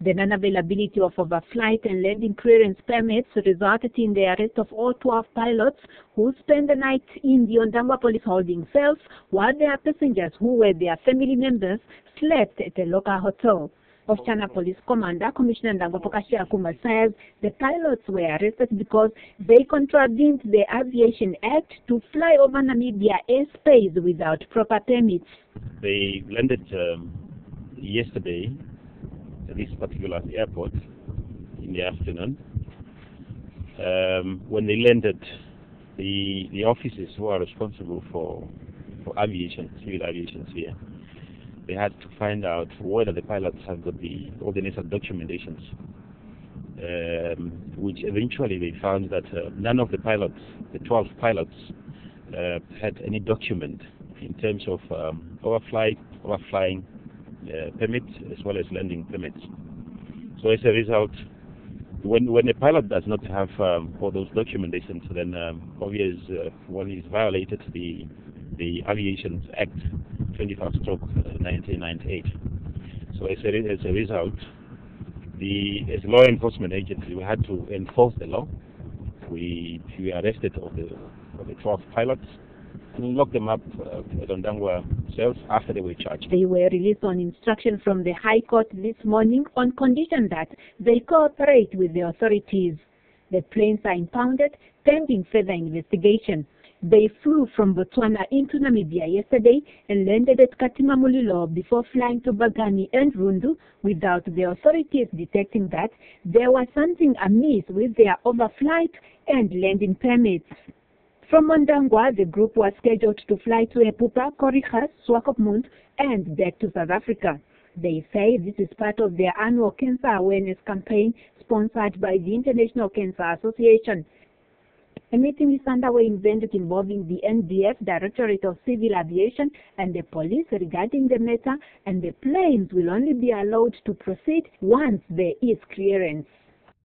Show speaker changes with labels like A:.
A: The non-availability of overflight and landing clearance permits resulted in the arrest of all 12 pilots who spent the night in the Ondangwa police holding cells, while their passengers, who were their family members, slept at a local hotel. Oshana Police Commander Commissioner Ndangwapokashi Akuma says the pilots were arrested because they contravened the Aviation Act to fly over Namibia airspace without proper permits.
B: They landed yesterday at this particular airport in the afternoon. When they landed, the officers who are responsible for aviation, civil aviation here, they had to find out whether the pilots have got all the necessary documentations, which eventually they found that none of the pilots, the 12 pilots, had any document in terms of overflying permits as well as landing permits. So as a result, when a pilot does not have all those documentations, then obviously one is violated the Aviation Act 25/1998. So as a result, as law enforcement agency, we had to enforce the law. We arrested all the 12 pilots and locked them up at Ondangwa cells after they were charged.
A: They were released on instruction from the High Court this morning on condition that they cooperate with the authorities. The planes are impounded pending further investigation. They flew from Botswana into Namibia yesterday and landed at Katima Mulilo before flying to Bagani and Rundu without the authorities detecting that there was something amiss with their overflight and landing permits. From Ondangwa, the group was scheduled to fly to Epupa, Korigas, Swakopmund and back to South Africa. They say this is part of their annual cancer awareness campaign sponsored by the International Cancer Association. A meeting is underway in Windhoek involving the NDF, Directorate of Civil Aviation, and the police regarding the matter, and the planes will only be allowed to proceed once there is clearance.